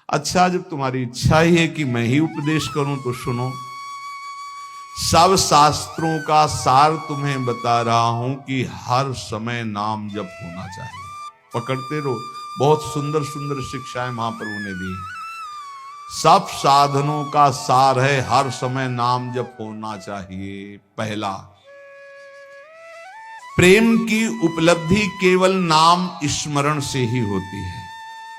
अच्छा, जब तुम्हारी इच्छा ही है कि मैं ही उपदेश करूं तो सुनो। सब शास्त्रों का सार तुम्हें बता रहा हूं कि हर समय नाम जप होना चाहिए। पकड़ते रहो, बहुत सुंदर सुंदर शिक्षाएं महाप्रभु ने दी। सब साधनों का सार है हर समय नाम जप होना चाहिए। पहला, प्रेम की उपलब्धि केवल नाम स्मरण से ही होती है।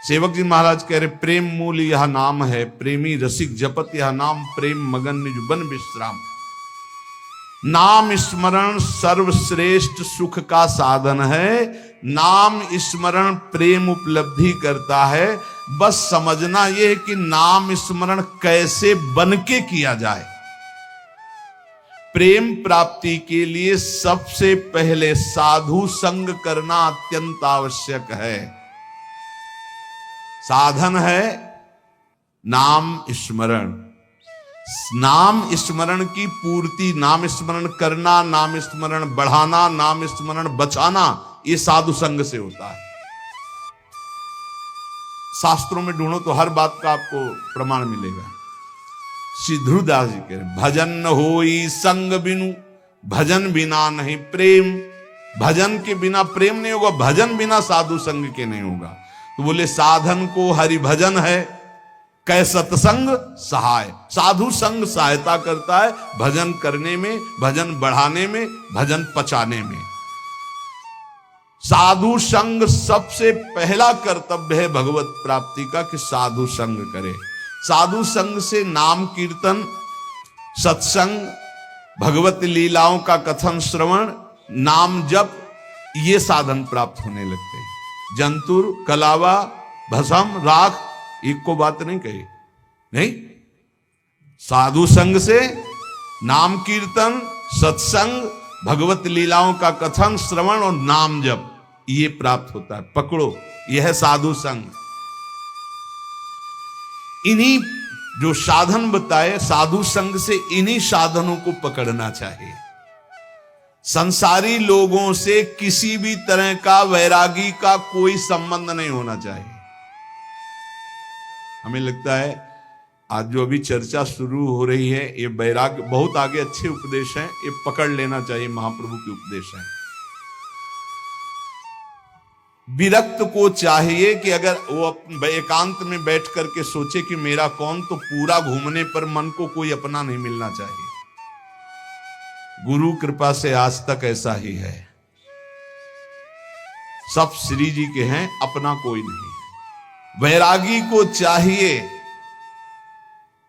सेवक जी महाराज कह रहे, प्रेम मूल यह नाम है, प्रेमी रसिक जपत यह नाम, प्रेम मगन निज बन विश्राम। नाम स्मरण सर्वश्रेष्ठ सुख का साधन है। नाम स्मरण प्रेम उपलब्धि करता है। बस समझना यह है कि नाम स्मरण कैसे बन के किया जाए। प्रेम प्राप्ति के लिए सबसे पहले साधु संग करना अत्यंत आवश्यक है। साधन है नाम स्मरण। नाम स्मरण की पूर्ति, नाम स्मरण करना, नाम स्मरण बढ़ाना, नाम स्मरण बचाना, ये साधु संग से होता है। शास्त्रों में ढूंढो तो हर बात का आपको प्रमाण मिलेगा। श्री ध्रुवदास जी कह रहे, भजन न होई संग बिनु, भजन बिना नहीं प्रेम। भजन के बिना प्रेम नहीं होगा, भजन बिना साधु संग के नहीं होगा। तो बोले साधन को हरि भजन है, कै सत्संग सहाय। साधु संग सहायता करता है भजन करने में, भजन बढ़ाने में, भजन पचाने में। साधु संग सबसे पहला कर्तव्य है भगवत प्राप्ति का कि साधु संग करे। साधु संग से नाम कीर्तन, सत्संग, भगवत लीलाओं का कथन श्रवण, नाम जप, ये साधन प्राप्त होने लगते हैं। जंतुर, कलावा, भस्म, राख, एक को बात नहीं कही नहीं। साधु संग से नाम कीर्तन, सत्संग, भगवत लीलाओं का कथन श्रवण और नाम जप, ये प्राप्त होता है। पकड़ो, यह है साधु संग। इन्हीं जो साधन बताए साधु संग से, इन्हीं साधनों को पकड़ना चाहिए। संसारी लोगों से किसी भी तरह का वैरागी का कोई संबंध नहीं होना चाहिए। हमें लगता है आज जो अभी चर्चा शुरू हो रही है, ये वैराग्य बहुत आगे अच्छे उपदेश हैं, ये पकड़ लेना चाहिए, महाप्रभु के उपदेश हैं। विरक्त को चाहिए कि अगर वो एकांत में बैठ करके सोचे कि मेरा कौन, तो पूरा घूमने पर मन को कोई अपना नहीं मिलना चाहिए। गुरु कृपा से आज तक ऐसा ही है, सब श्री जी के हैं, अपना कोई नहीं। वैरागी को चाहिए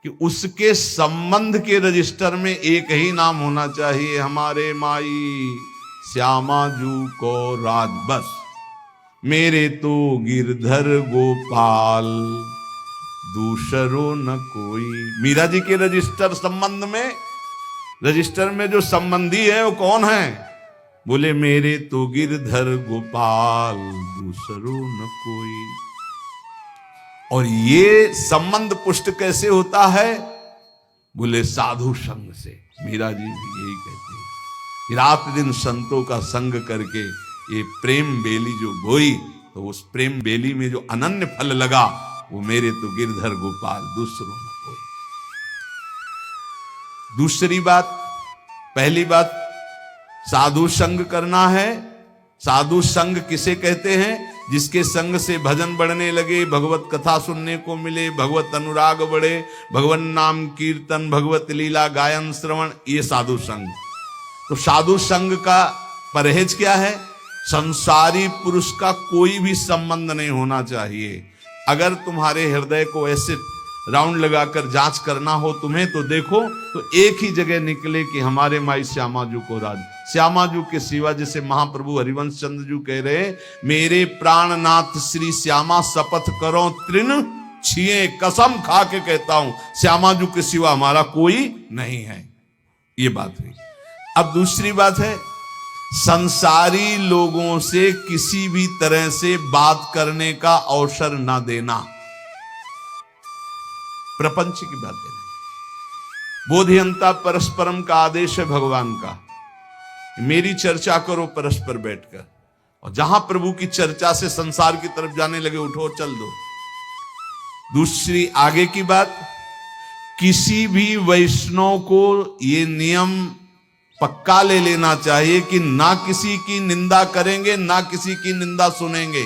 कि उसके संबंध के रजिस्टर में एक ही नाम होना चाहिए, हमारे माई श्यामा जू को राज बस, मेरे तो गिरधर गोपाल दूसरो न कोई। मीरा जी के रजिस्टर संबंध में, रजिस्टर में जो संबंधी है वो कौन है? बोले मेरे तो गिरधर गोपाल दूसरो न कोई। और ये संबंध पुष्ट कैसे होता है? बोले साधु संग से। मीरा जी भी यही कहती है, रात दिन संतों का संग करके ये प्रेम बेली जो बोई, तो उस प्रेम बेली में जो अनन्य फल लगा, वो मेरे तो गिरधर गोपाल दूसरों न कोई। दूसरी बात, पहली बात साधु संग करना है। साधु संग किसे कहते हैं? जिसके संग से भजन बढ़ने लगे, भगवत कथा सुनने को मिले, भगवत अनुराग बढ़े, भगवान नाम कीर्तन, भगवत लीला गायन श्रवण, ये साधु संग। तो साधु संग का परहेज क्या है? संसारी पुरुष का कोई भी संबंध नहीं होना चाहिए। अगर तुम्हारे हृदय को ऐसे राउंड लगाकर जांच करना हो तुम्हें, तो देखो तो एक ही जगह निकले कि हमारे माई श्यामाजू को राज। श्यामाजू के सिवा, जैसे महाप्रभु हरिवंश चंद्र जी कह रहे, मेरे प्राणनाथ श्री श्यामा शपथ करो तृण छिए, कसम खा के कहता हूं श्यामाजू के सिवा हमारा कोई नहीं है। ये बात हुई। अब दूसरी बात है, संसारी लोगों से किसी भी तरह से बात करने का अवसर ना देना। प्रपंच की बातें नहीं। बोधियंता परस्परम का आदेश है भगवान का, मेरी चर्चा करो परस्पर बैठकर। और जहां प्रभु की चर्चा से संसार की तरफ जाने लगे, उठो चल दो। दूसरी आगे की बात, किसी भी वैष्णव को ये नियम पक्का ले लेना चाहिए कि ना किसी की निंदा करेंगे, ना किसी की निंदा सुनेंगे।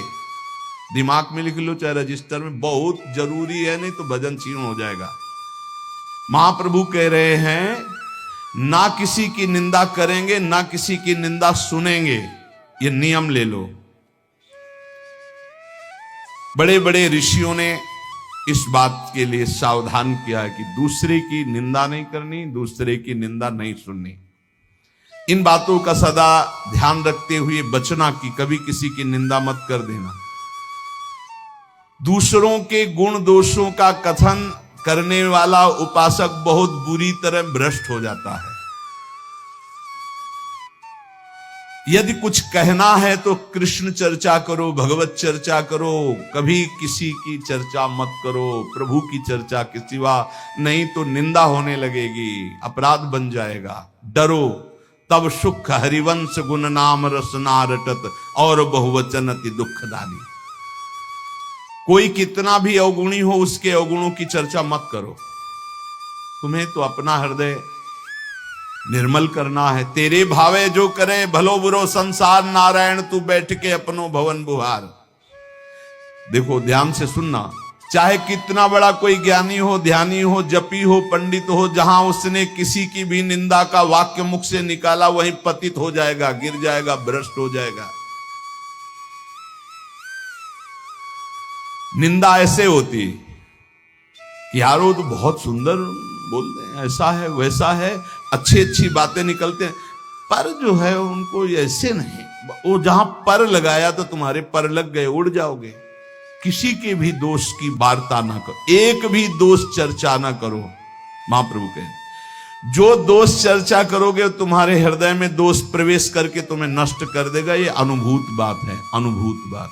दिमाग में लिख लो चाहे रजिस्टर में, बहुत जरूरी है, नहीं तो भजन छीन हो जाएगा। महाप्रभु कह रहे हैं ना किसी की निंदा करेंगे, ना किसी की निंदा सुनेंगे, ये नियम ले लो। बड़े बड़े ऋषियों ने इस बात के लिए सावधान किया है कि दूसरे की निंदा नहीं करनी, दूसरे की निंदा नहीं सुननी। इन बातों का सदा ध्यान रखते हुए बचना कि कभी किसी की निंदा मत कर देना। दूसरों के गुण दोषों का कथन करने वाला उपासक बहुत बुरी तरह भ्रष्ट हो जाता है। यदि कुछ कहना है तो कृष्ण चर्चा करो, भगवत चर्चा करो, कभी किसी की चर्चा मत करो, प्रभु की चर्चा के सिवा, नहीं तो निंदा होने लगेगी, अपराध बन जाएगा। डरो तब सुख हरिवंश गुण नाम रसना रटत और बहुवचन अति दुखदानी। कोई कितना भी अवगुणी हो उसके अवगुणों की चर्चा मत करो। तुम्हें तो अपना हृदय निर्मल करना है। तेरे भावे जो करे भलो बुरो संसार, नारायण तू बैठ के अपनो भवन बुहार। देखो ध्यान से सुनना, चाहे कितना बड़ा कोई ज्ञानी हो, ध्यानी हो, जपी हो, पंडित हो, जहां उसने किसी की भी निंदा का वाक्य मुख से निकाला वहीं पतित हो जाएगा, गिर जाएगा, भ्रष्ट हो जाएगा। निंदा ऐसे होती कि यार वो तो बहुत सुंदर बोलते हैं, ऐसा है वैसा है, अच्छी अच्छी बातें निकलते हैं, पर जो है उनको ऐसे नहीं। वो जहां पर लगाया तो तुम्हारे पर लग गए, उड़ जाओगे। किसी के भी दोष की वार्ता ना करो, एक भी दोष चर्चा ना करो। महाप्रभु कहे जो दोष चर्चा करोगे तुम्हारे हृदय में दोष प्रवेश करके तुम्हें नष्ट कर देगा। ये अनुभूत बात है, अनुभूत बात,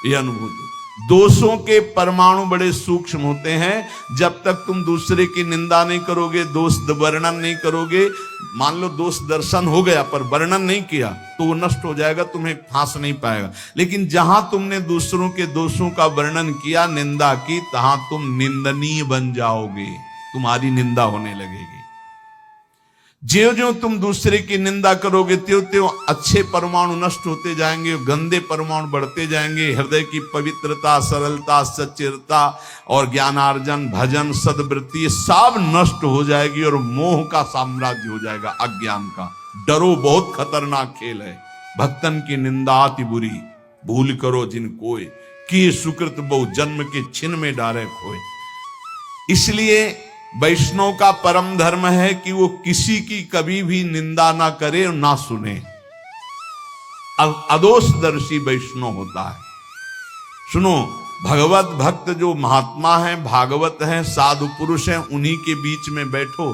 ये अनुभूत। दोषों के परमाणु बड़े सूक्ष्म होते हैं। जब तक तुम दूसरे की निंदा नहीं करोगे, दोष वर्णन नहीं करोगे, मान लो दोष दर्शन हो गया पर वर्णन नहीं किया तो वो नष्ट हो जाएगा, तुम्हें फांस नहीं पाएगा। लेकिन जहां तुमने दूसरों के दोषों का वर्णन किया, निंदा की, तहां तुम निंदनीय बन जाओगे, तुम्हारी निंदा होने लगेगी। ज्यों ज्यों तुम दूसरे की निंदा करोगे त्यों त्यों अच्छे परमाणु नष्ट होते जाएंगे, गंदे परमाणु बढ़ते जाएंगे। हृदय की पवित्रता, सरलता, सच्चिरता और ज्ञानार्जन, भजन, सद्वृत्ति सब नष्ट हो जाएगी और मोह का साम्राज्य हो जाएगा, अज्ञान का। डरो, बहुत खतरनाक खेल है। भक्तन की निंदा अति बुरी, भूल करो जिन कोय, कि सुकृत बहु जन्म के छिन में डारे खोए। इसलिए वैष्णव का परम धर्म है कि वो किसी की कभी भी निंदा ना करे और ना सुने। अदोषदर्शी वैष्णव होता है। सुनो, भगवत भक्त जो महात्मा है, भागवत है, साधु पुरुष है, उन्हीं के बीच में बैठो।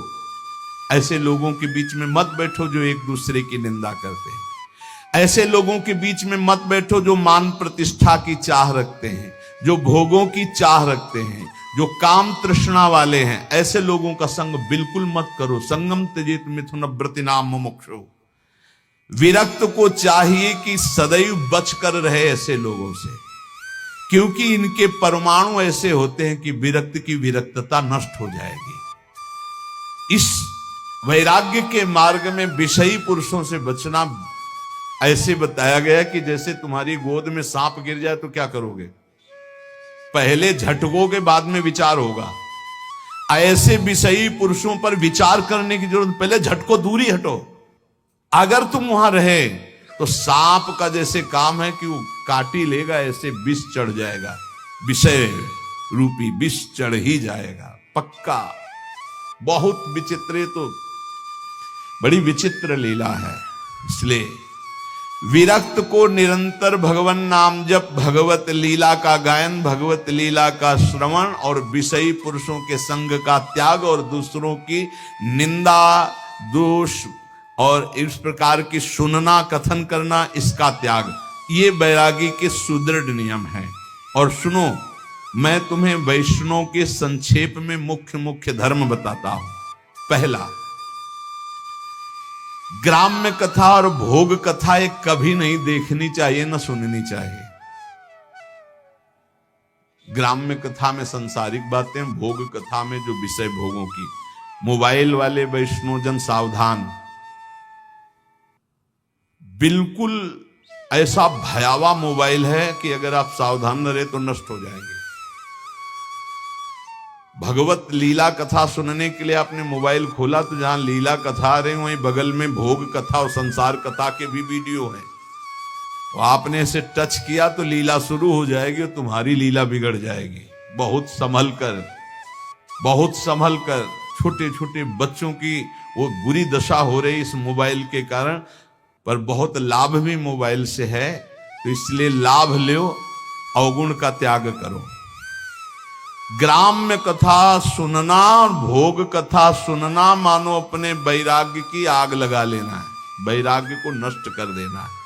ऐसे लोगों के बीच में मत बैठो जो एक दूसरे की निंदा करते हैं। ऐसे लोगों के बीच में मत बैठो जो मान प्रतिष्ठा की चाह रखते हैं, जो भोगों की चाह रखते हैं, जो काम तृष्णा वाले हैं। ऐसे लोगों का संग बिल्कुल मत करो। संगम त्यजेत मिथुन व्रतिनाम मुमुक्षु। विरक्त को चाहिए कि सदैव बच कर रहे ऐसे लोगों से, क्योंकि इनके परमाणु ऐसे होते हैं कि विरक्त की विरक्तता नष्ट हो जाएगी। इस वैराग्य के मार्ग में विषयी पुरुषों से बचना ऐसे बताया गया कि जैसे तुम्हारी गोद में सांप गिर जाए तो क्या करोगे? पहले झटकोगे, बाद में विचार होगा। ऐसे विषयी पुरुषों पर विचार करने की जरूरत, पहले झटको, दूरी हटो। अगर तुम वहां रहे तो सांप का जैसे काम है कि वो काटी लेगा, ऐसे विष चढ़ जाएगा, विषय रूपी विष चढ़ ही जाएगा पक्का। बहुत विचित्र, तो बड़ी विचित्र लीला है। इसलिए विरक्त को निरंतर भगवान नाम जप, भगवत लीला का गायन, भगवत लीला का श्रवण और विषयी पुरुषों के संग का त्याग और दूसरों की निंदा, दोष और इस प्रकार की सुनना, कथन करना, इसका त्याग, ये बैरागी के सुदृढ़ नियम है। और सुनो, मैं तुम्हें वैष्णव के संक्षेप में मुख्य मुख्य धर्म बताता हूं। पहला, ग्राम्य कथा और भोग कथा एक कभी नहीं देखनी चाहिए, न सुननी चाहिए। ग्राम्य कथा में सांसारिक बातें, भोग कथा में जो विषय भोगों की। मोबाइल वाले वैष्णवजन सावधान, बिल्कुल ऐसा भयावह मोबाइल है कि अगर आप सावधान न रहे तो नष्ट हो जाएंगे। भगवत लीला कथा सुनने के लिए आपने मोबाइल खोला तो जहां लीला कथा आ रही वहीं बगल में भोग कथा और संसार कथा के भी वीडियो हैं। तो आपने इसे टच किया तो लीला शुरू हो जाएगी और तुम्हारी लीला बिगड़ जाएगी। बहुत संभल कर छोटे छोटे बच्चों की वो बुरी दशा हो रही इस मोबाइल के कारण, पर बहुत लाभ भी मोबाइल से है, तो इसलिए लाभ लो, अवगुण का त्याग करो। ग्राम्य कथा सुनना और भोग कथा सुनना मानो अपने वैराग्य की आग लगा लेना है, वैराग्य को नष्ट कर देना है।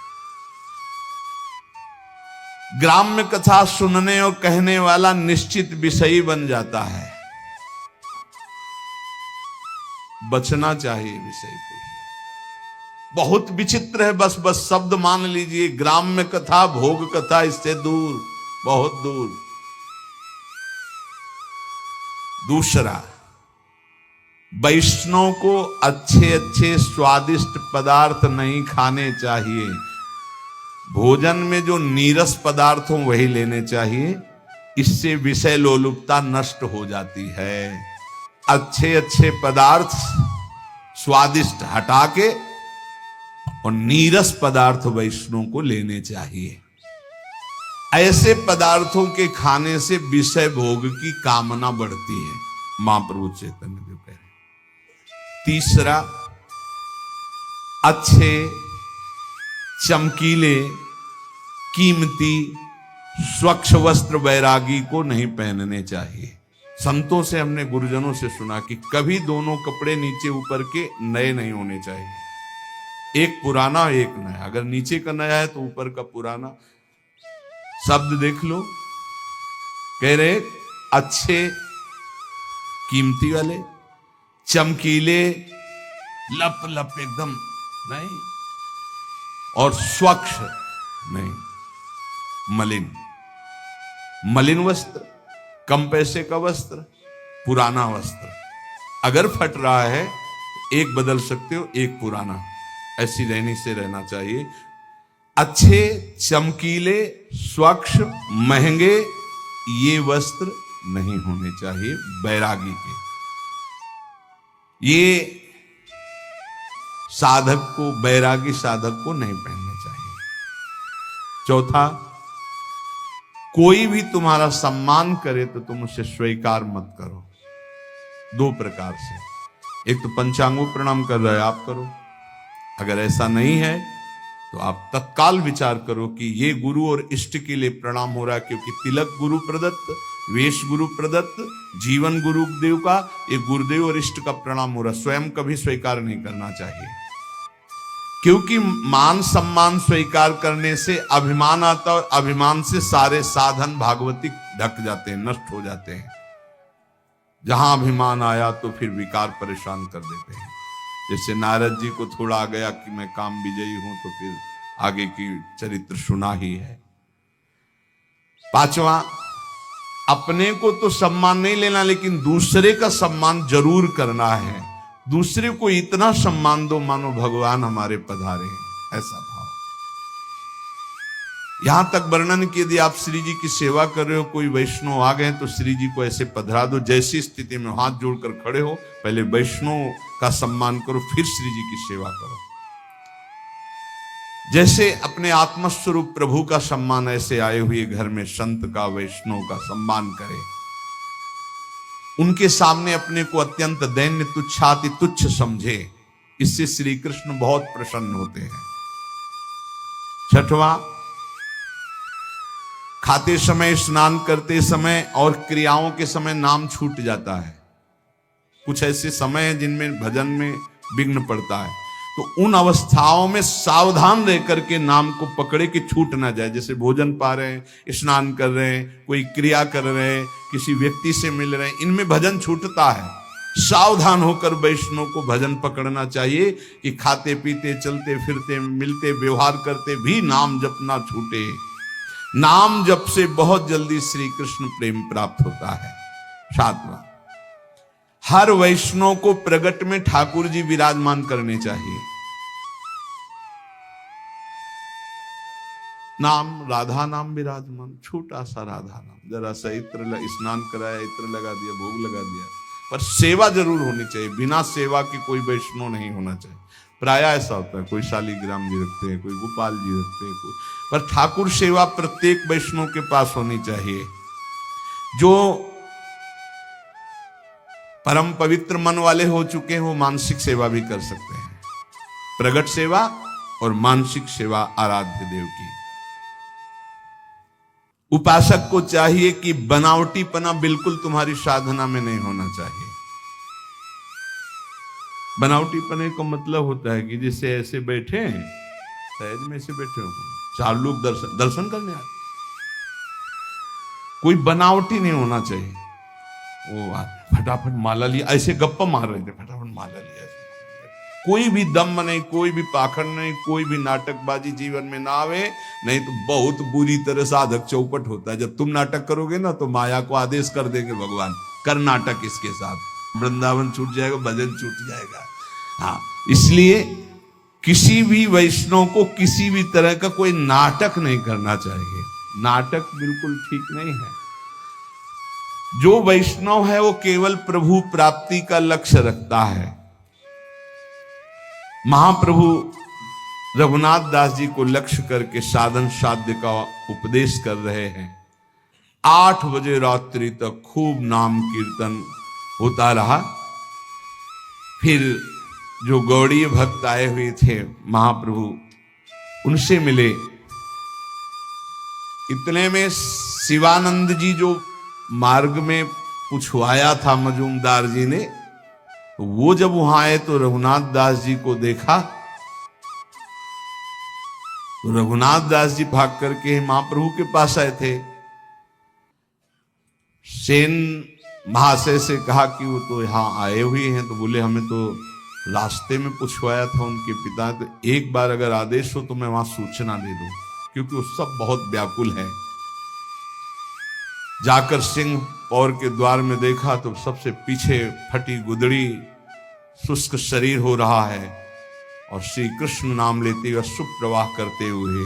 ग्राम्य कथा सुनने और कहने वाला निश्चित विषयी बन जाता है, बचना चाहिए विषय को। बहुत विचित्र है, बस शब्द मान लीजिए, ग्राम्य कथा भोग कथा इससे दूर, बहुत दूर। दूसरा, वैष्णव को अच्छे अच्छे स्वादिष्ट पदार्थ नहीं खाने चाहिए। भोजन में जो नीरस पदार्थ हो वही लेने चाहिए, इससे विषय लोलुपता नष्ट हो जाती है। अच्छे अच्छे पदार्थ स्वादिष्ट हटा के और नीरस पदार्थ वैष्णव को लेने चाहिए। ऐसे पदार्थों के खाने से विषय भोग की कामना बढ़ती है, महाप्रभु चैतन्य देव कह रहे। तीसरा, अच्छे चमकीले कीमती स्वच्छ वस्त्र वैरागी को नहीं पहनने चाहिए। संतों से हमने गुरुजनों से सुना कि कभी दोनों कपड़े नीचे ऊपर के नए नहीं होने चाहिए, एक पुराना एक नया। अगर नीचे का नया है तो ऊपर का पुराना। शब्द देख लो, कह रहे अच्छे कीमती वाले चमकीले लप लप एकदम नहीं, और स्वच्छ नहीं, मलिन वस्त्र, कम पैसे का वस्त्र, पुराना वस्त्र। अगर फट रहा है एक बदल सकते हो, एक पुराना, ऐसी रहनी से रहना चाहिए। अच्छे चमकीले स्वच्छ महंगे ये वस्त्र नहीं होने चाहिए बैरागी के। ये साधक को, बैरागी साधक को नहीं पहनने चाहिए। चौथा, कोई भी तुम्हारा सम्मान करे तो तुम उसे स्वीकार मत करो। दो प्रकार से, एक तो पंचांगों प्रणाम कर रहे आप करो, अगर ऐसा नहीं है तो आप तत्काल विचार करो कि ये गुरु और इष्ट के लिए प्रणाम हो रहा है, क्योंकि तिलक गुरु प्रदत्त, वेश गुरु प्रदत्त, जीवन गुरुदेव का, ये गुरुदेव और इष्ट का प्रणाम हो रहा है। स्वयं कभी स्वीकार नहीं करना चाहिए, क्योंकि मान सम्मान स्वीकार करने से अभिमान आता है, अभिमान से सारे साधन भागवतिक ढक जाते हैं, नष्ट हो जाते हैं। जहां अभिमान आया तो फिर विकार परेशान कर देते हैं। जैसे नारद जी को थोड़ा आ गया कि मैं काम विजयी हूं, तो फिर आगे की चरित्र सुना ही है। पांचवा, अपने को तो सम्मान नहीं लेना, लेकिन दूसरे का सम्मान जरूर करना है। दूसरे को इतना सम्मान दो मानो भगवान हमारे पधारे हैं, ऐसा भाव। यहां तक वर्णन कि यदि आप श्री जी की सेवा कर रहे हो, कोई वैष्णव आ गए तो श्री जी को ऐसे पधरा दो, जैसी स्थिति में हाथ जोड़कर खड़े हो, पहले वैष्णव का सम्मान करो, फिर श्री जी की सेवा करो। जैसे अपने आत्मस्वरूप प्रभु का सम्मान, ऐसे आए हुए घर में संत का, वैष्णव का सम्मान करे। उनके सामने अपने को अत्यंत दैन्य तुच्छाति तुच्छ समझे, इससे श्री कृष्ण बहुत प्रसन्न होते हैं। छठवां, खाते समय, स्नान करते समय और क्रियाओं के समय नाम छूट जाता है। कुछ ऐसे समय हैं जिनमें भजन में विघ्न पड़ता है, तो उन अवस्थाओं में सावधान रह करके नाम को पकड़े कि छूट ना जाए। जैसे भोजन पा रहे हैं, स्नान कर रहे हैं, कोई क्रिया कर रहे हैं, किसी व्यक्ति से मिल रहे हैं, इनमें भजन छूटता है। सावधान होकर वैष्णव को भजन पकड़ना चाहिए कि खाते पीते, चलते फिरते, मिलते, व्यवहार करते भी नाम जपना छूटे। नाम जप से बहुत जल्दी श्री कृष्ण प्रेम प्राप्त होता है। 7वां, हर वैष्णव को प्रगट में ठाकुर जी विराजमान करने चाहिए। नाम, राधा नाम विराजमान, छोटा सा राधा नाम, जरा सा इत्र, स्नान कराया, इत्र लगा दिया, भोग लगा दिया, पर सेवा जरूर होनी चाहिए। बिना सेवा के कोई वैष्णव नहीं होना चाहिए। प्राय ऐसा होता है, कोई शालीग्राम जी रखते हैं, कोई गोपाल जी रखते हैं, कोई, पर ठाकुर सेवा प्रत्येक वैष्णव के पास होनी चाहिए। जो परम पवित्र मन वाले हो चुके हैं वो मानसिक सेवा भी कर सकते हैं, प्रगट सेवा और मानसिक सेवा आराध्य देव की। उपासक को चाहिए कि बनावटीपना बिल्कुल तुम्हारी साधना में नहीं होना चाहिए। बनावटीपने का मतलब होता है कि जैसे ऐसे बैठे हैं, सहज में ऐसे बैठे हो, 4 लोग दर्शन करने आए, कोई बनावटी नहीं होना चाहिए। वो फटाफट माला लिया, ऐसे गप्पा मार रहे थे, फटाफट माला लिया, कोई भी दम नहीं, कोई भी पाखंड नहीं, कोई भी नाटकबाजी जीवन में ना आवे, नहीं तो बहुत बुरी तरह साधक चौपट होता है। जब तुम नाटक करोगे ना तो माया को आदेश कर देंगे भगवान, कर नाटक इसके साथ, वृंदावन छूट जाएगा, भजन छूट जाएगा। हाँ, इसलिए किसी भी वैष्णव को किसी भी तरह का कोई नाटक नहीं करना चाहिए। नाटक बिल्कुल ठीक नहीं है। जो वैष्णव है वो केवल प्रभु प्राप्ति का लक्ष्य रखता है। महाप्रभु रघुनाथ दास जी को लक्ष्य करके साधन साध्य का उपदेश कर रहे हैं। 8 बजे रात्रि तक खूब नाम कीर्तन होता रहा। फिर जो गौड़ीय भक्त आए हुए थे महाप्रभु, उनसे मिले। इतने में शिवानंद जी जो मार्ग में पूछवाया था मजूमदार जी ने, वो जब वहां आए तो रघुनाथ दास जी को देखा तो रघुनाथ दास जी भाग करके महाप्रभु के पास आए थे। सेन महाशय से कहा कि वो तो यहाँ आए हुए हैं, तो बोले हमें तो रास्ते में पूछवाया था उनके पिता, तो एक बार अगर आदेश हो तो मैं वहां सूचना दे दूं, क्योंकि वो सब बहुत व्याकुल है। जाकर सिंह पौर के द्वार में देखा तो सबसे पीछे फटी गुदड़ी, शुष्क शरीर हो रहा है, और श्री कृष्ण नाम लेते हुए सुप्रवाह करते हुए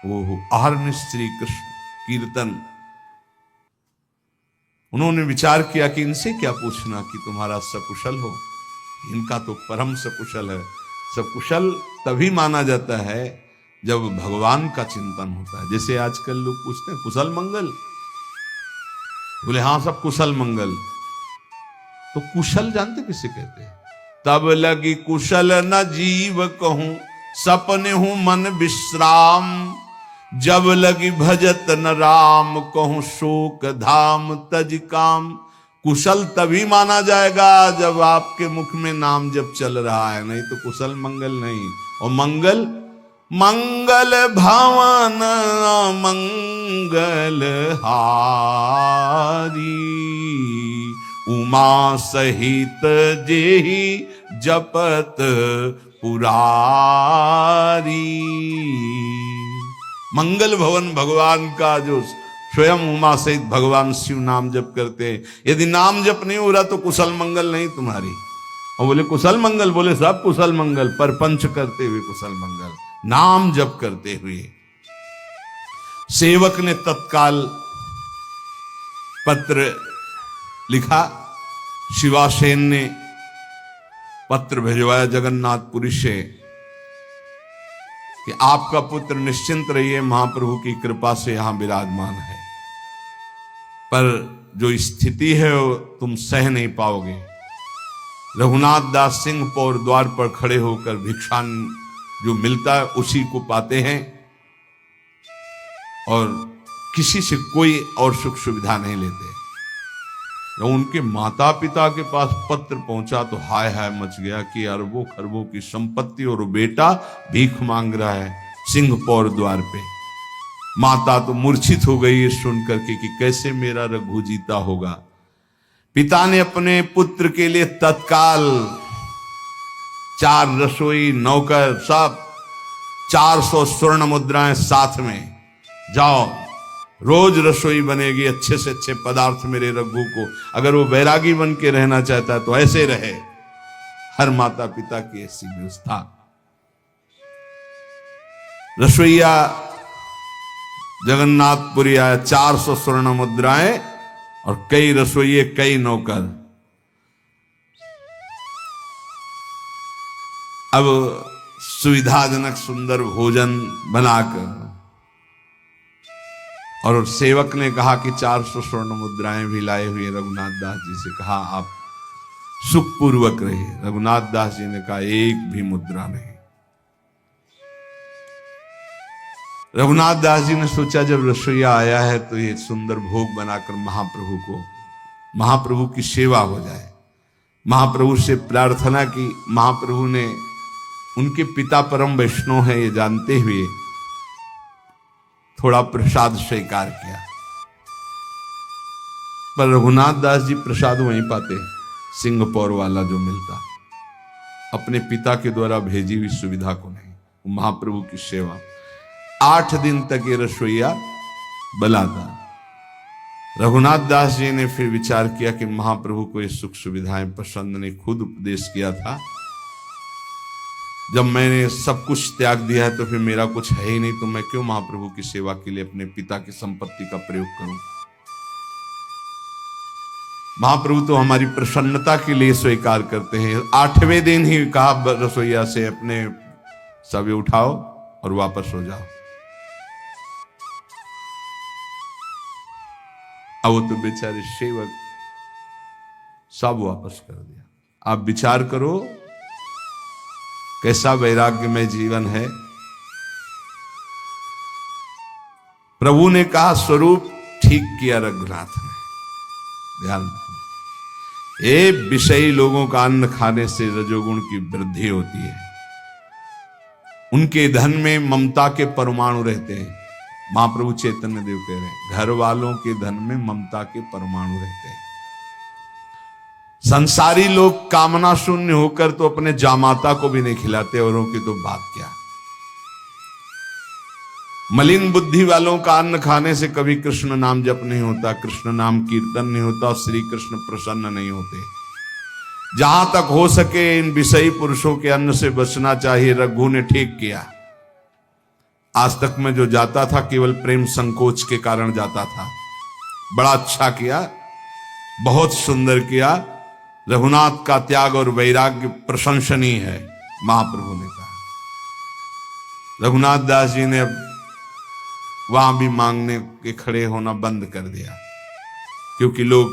वो आहर्निश श्री कृष्ण कीर्तन। उन्होंने विचार किया कि इनसे क्या पूछना कि तुम्हारा सकुशल हो, इनका तो परम सकुशल है। सकुशल तभी माना जाता है जब भगवान का चिंतन होता है। जैसे आजकल लोग पूछते हैं कुशल मंगल, बोले हाँ सब कुशल मंगल, तो कुशल जानते किसे कहते हैं? तब लगी कुशल न जीव कहूं, सपने हूं मन विश्राम, जब लगी भजत न राम, कहूं शोक धाम तज काम। कुशल तभी माना जाएगा जब आपके मुख में नाम जब चल रहा है, नहीं तो कुशल मंगल नहीं। और मंगल, मंगल भवन मंगल हारी, उमा सहित जेहि जपत पुरारी। मंगल भवन भगवान का जो स्वयं उमा सहित भगवान शिव नाम जप करते हैं। यदि नाम जप नहीं हो रहा तो कुशल मंगल नहीं तुम्हारी। और बोले कुशल मंगल, बोले सब कुशल मंगल, पर पंच करते हुए कुशल मंगल, नाम जप करते हुए। सेवक ने तत्काल पत्र लिखा, शिवासेन ने पत्र भिजवाया जगन्नाथपुरी से कि आपका पुत्र निश्चिंत रहिए, महाप्रभु की कृपा से यहां विराजमान है, पर जो स्थिति है वो तुम सह नहीं पाओगे। रघुनाथ दास सिंह पौर द्वार पर खड़े होकर भिक्षान जो मिलता है उसी को पाते हैं, और किसी से कोई और सुख सुविधा नहीं लेते। जब उनके माता पिता के पास पत्र पहुंचा तो हाय हाय मच गया कि अरबों खरबों की संपत्ति और बेटा भीख मांग रहा है सिंह पौर द्वार पे। माता तो मूर्छित हो गई है सुन करके कि कैसे मेरा रघु जीता होगा। पिता ने अपने पुत्र के लिए तत्काल 4 रसोई, नौकर, सब 400 स्वर्ण मुद्राएं साथ में जाओ रोज रसोई बनेगी, अच्छे से अच्छे पदार्थ मेरे रघु को। अगर वो बैरागी बन के रहना चाहता है तो ऐसे रहे। हर माता पिता की ऐसी व्यवस्था। रसोईया जगन्नाथपुरी आया, 400 स्वर्ण मुद्राएं और कई रसोइये, कई नौकर। अब सुविधाजनक सुंदर भोजन बनाकर, और सेवक ने कहा कि 400 स्वर्ण मुद्राएं भी लाए हुए रघुनाथ दास जी से कहा आप सुखपूर्वक रहिए। रघुनाथ दास जी ने कहा एक भी मुद्रा नहीं। रघुनाथ दास जी ने सोचा जब रसोईया आया है तो ये सुंदर भोग बनाकर महाप्रभु की सेवा हो जाए। महाप्रभु से प्रार्थना की। महाप्रभु ने, उनके पिता परम वैष्णव हैं ये जानते हुए, थोड़ा प्रसाद स्वीकार किया। पर रघुनाथ दास जी प्रसाद वहीं पाते, सिंहपौर वाला जो मिलता, अपने पिता के द्वारा भेजी हुई सुविधा को नहीं। महाप्रभु की सेवा 8 दिन तक ये रसोईया बलाता। रघुनाथ दास जी ने फिर विचार किया कि महाप्रभु को ये सुख सुविधाएं पसंद नहीं। खुद उपदेश किया था, जब मैंने सब कुछ त्याग दिया है तो फिर मेरा कुछ है ही नहीं, तो मैं क्यों महाप्रभु की सेवा के लिए अपने पिता की संपत्ति का प्रयोग करूं। महाप्रभु तो हमारी प्रसन्नता के लिए स्वीकार करते हैं। 8वें दिन ही कहा रसोईया से अपने सभी उठाओ और वापस हो जाओ। अब वो तो बेचारे सेवक सब वापस कर दिया। आप विचार करो कैसा वैराग्यमय जीवन है। प्रभु ने कहा स्वरूप ठीक किया रघुनाथ ने। ध्यान रखना, ये विषयी लोगों का अन्न खाने से रजोगुण की वृद्धि होती है। उनके धन में ममता के परमाणु रहते हैं। महाप्रभु चैतन्य देव कह रहे हैं, घर वालों के धन में ममता के परमाणु रहते हैं। संसारी लोग कामना शून्य होकर तो अपने जामाता को भी नहीं खिलाते, औरों की तो बात क्या। मलिन बुद्धि वालों का अन्न खाने से कभी कृष्ण नाम जप नहीं होता, कृष्ण नाम कीर्तन नहीं होता, और श्री कृष्ण प्रसन्न नहीं होते। जहां तक हो सके इन विषयी पुरुषों के अन्न से बचना चाहिए। रघु ने ठीक किया। आज तक मैं जो जाता था केवल प्रेम संकोच के कारण जाता था। बड़ा अच्छा किया, बहुत सुंदर किया। रघुनाथ का त्याग और वैराग्य प्रशंसनीय है, महाप्रभु ने कहा। रघुनाथ दास जी ने अब वहां भी मांगने के खड़े होना बंद कर दिया, क्योंकि लोग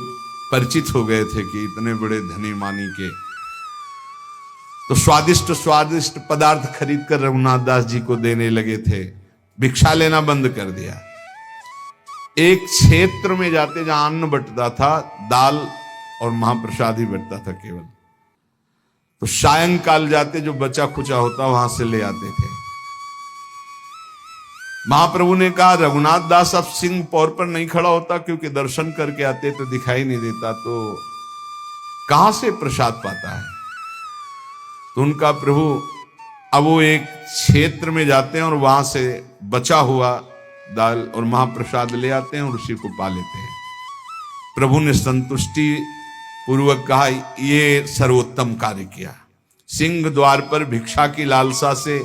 परिचित हो गए थे कि इतने बड़े धनी मानी के। तो स्वादिष्ट स्वादिष्ट पदार्थ खरीद कर रघुनाथ दास जी को देने लगे थे। भिक्षा लेना बंद कर दिया। एक क्षेत्र में जाते जहां अन्न बंटता था, दाल और महाप्रसाद ही बंटता था केवल, तो सायंकाल जाते जो बचा खुचा होता वहां से ले आते थे। महाप्रभु ने कहा रघुनाथ दास अब सिंह पौर पर नहीं खड़ा होता, क्योंकि दर्शन करके आते तो दिखाई नहीं देता, तो कहां से प्रसाद पाता है। तो उनका प्रभु अब वो एक क्षेत्र में जाते हैं और वहां से बचा हुआ दाल और महाप्रसाद ले आते हैं और उसी को पा लेते हैं। प्रभु ने संतुष्टि पूर्वक कहा ये सर्वोत्तम कार्य किया। सिंह द्वार पर भिक्षा की लालसा से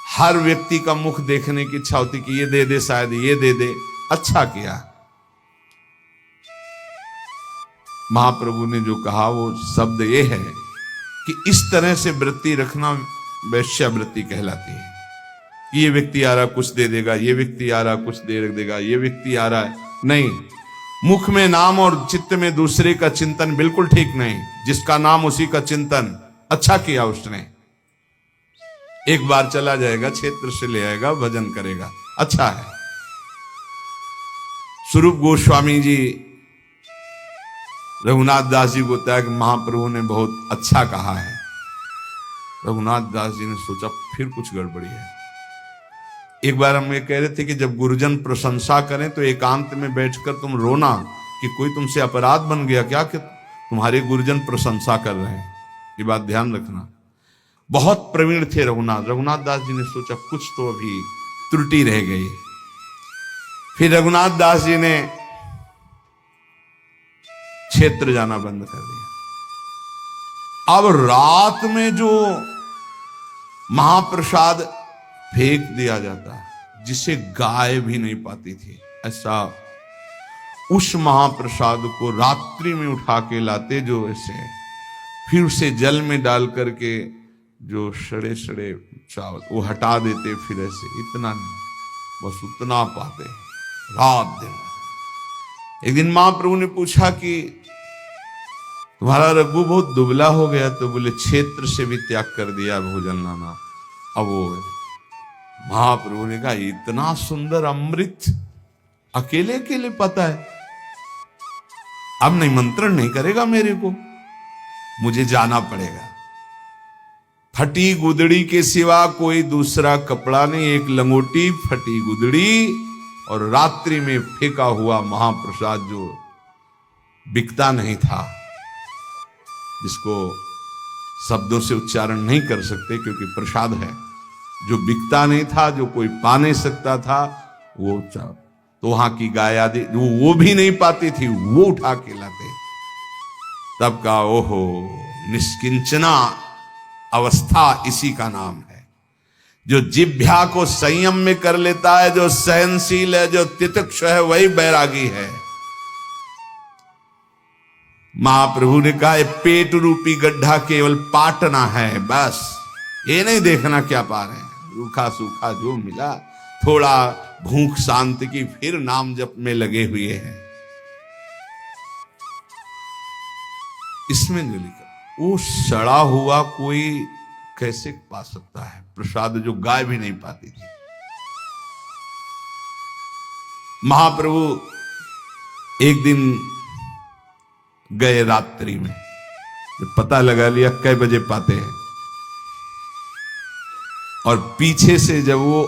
हर व्यक्ति का मुख देखने की इच्छा होती कि ये दे दे, शायद ये दे दे। अच्छा किया। महाप्रभु ने जो कहा वो शब्द ये है कि इस तरह से वृत्ति रखना वैश्यावृत्ति कहलाती है। ये व्यक्ति आ रहा कुछ दे देगा, ये व्यक्ति आ रहा कुछ दे देगा, ये व्यक्ति आ रहा है, नहीं। मुख में नाम और चित्त में दूसरे का चिंतन बिल्कुल ठीक नहीं। जिसका नाम उसी का चिंतन। अच्छा किया उसने। एक बार चला जाएगा, क्षेत्र से ले आएगा, भजन करेगा, अच्छा है। स्वरूप गोस्वामी जी रघुनाथ दास जी को बताया कि महाप्रभु ने बहुत अच्छा कहा है। रघुनाथ दास जी ने सोचा फिर कुछ गड़बड़ी है। एक बार हम ये कह रहे थे कि जब गुरुजन प्रशंसा करें तो एकांत में बैठकर तुम रोना कि कोई तुमसे अपराध बन गया क्या कि तुम्हारे गुरुजन प्रशंसा कर रहे हैं। ये बात ध्यान रखना। बहुत प्रवीण थे रघुनाथ दास जी ने सोचा कुछ तो अभी त्रुटि रह गई। फिर रघुनाथ दास जी ने क्षेत्र जाना बंद कर दिया। अब रात में जो महाप्रसाद फेंक दिया जाता है जिसे गाय भी नहीं पाती थी, ऐसा उस महाप्रसाद को रात्रि में उठा के लाते जो ऐसे, फिर उसे जल में डाल करके जो सड़े सड़े चावल वो हटा देते, फिर ऐसे इतना नहीं, बस उतना पाते रात दिन। एक दिन महाप्रभु ने पूछा कि तुम्हारा रघु बहुत दुबला हो गया, तो बोले क्षेत्र से भी त्याग कर दिया भोजन लाना। अब वो महाप्रभु ने कहा इतना सुंदर अमृत अकेले अकेले पता है, अब निमंत्रण नहीं करेगा मेरे को, मुझे जाना पड़ेगा। फटी गुदड़ी के सिवा कोई दूसरा कपड़ा नहीं, एक लंगोटी, फटी गुदड़ी और रात्रि में फेंका हुआ महाप्रसाद जो बिकता नहीं था, जिसको शब्दों से उच्चारण नहीं कर सकते क्योंकि प्रसाद है, जो बिकता नहीं था, जो कोई पा नहीं सकता था, वो तो वहां की गाय आदि वो भी नहीं पाती थी, वो उठा के लाते। तब का ओहो निष्किंचना अवस्था इसी का नाम है। जो जिह्वा को संयम में कर लेता है, जो सहनशील है, जो तितिक्ष है, वही बैरागी है। महाप्रभु ने कहा पेट रूपी गड्ढा केवल पाटना है, बस ये नहीं देखना क्या पा रहे हैं, रूखा सूखा जो मिला, थोड़ा भूख शांति की, फिर नाम जप में लगे हुए हैं। इसमें जो लिखा वो सड़ा हुआ कोई कैसे पा सकता है प्रसाद जो गाय भी नहीं पाती थी। महाप्रभु एक दिन गए रात्रि में, जब पता लगा लिया कै बजे पाते हैं, और पीछे से जब वो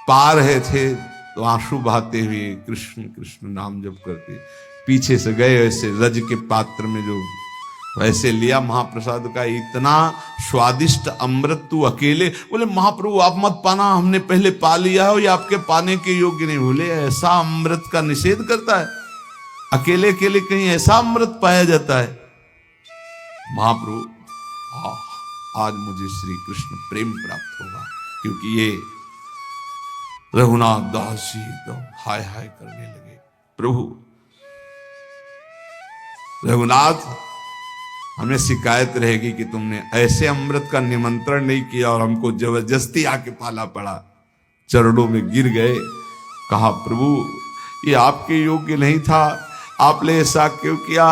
पा रहे थे तो आंसू बहाते हुए कृष्ण कृष्ण नाम जप करते पीछे से गए, ऐसे रज के पात्र में जो वैसे लिया महाप्रसाद का, इतना स्वादिष्ट अमृत तू अकेले। बोले महाप्रभु आप मत पाना, हमने पहले पा लिया है, ये आपके पाने के योग्य नहीं। बोले ऐसा अमृत का निषेध करता है, अकेले अकेले कहीं ऐसा अमृत पाया जाता है। महाप्रभु आज मुझे श्री कृष्ण प्रेम प्राप्त होगा, क्योंकि ये रघुनाथ दास जी एकदम हाय हाय करने लगे। प्रभु रघुनाथ, हमें शिकायत रहेगी कि तुमने ऐसे अमृत का निमंत्रण नहीं किया और हमको जबरदस्ती आके पाला पड़ा। चरणों में गिर गए, कहा प्रभु ये आपके योग्य नहीं था, आपने ऐसा क्यों किया,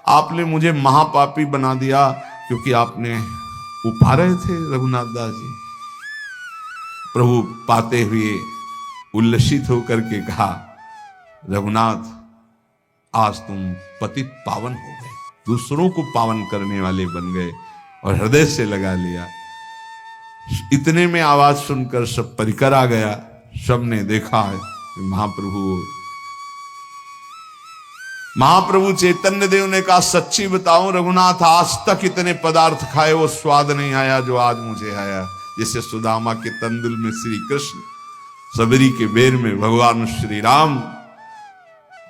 आपने मुझे महापापी बना दिया, क्योंकि आपने उपा रहे थे रघुनाथ दास जी। प्रभु पाते हुए उल्लसित होकर के कहा रघुनाथ आज तुम पतित पावन हो गए, दूसरों को पावन करने वाले बन गए, और हृदय से लगा लिया। इतने में आवाज सुनकर सब परिकर आ गया, सबने देखा है महाप्रभु चैतन्य देव ने कहा सच्ची बताऊं रघुनाथ, आज तक इतने पदार्थ खाए वो स्वाद नहीं आया जो आज मुझे आया। जैसे सुदामा के तंदुल में श्री कृष्ण, सबरी के बेर में भगवान श्री राम,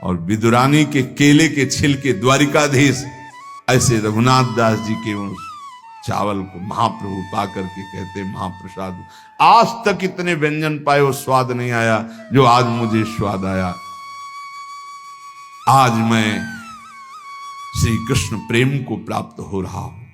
और विदुरानी के केले के छिलके द्वारिकाधीश, ऐसे रघुनाथ दास जी के उस चावल को महाप्रभु पा करके कहते महाप्रसाद, आज तक इतने व्यंजन पाए वो स्वाद नहीं आया जो आज मुझे स्वाद आया। आज मैं श्री कृष्ण प्रेम को प्राप्त हो रहा हूं।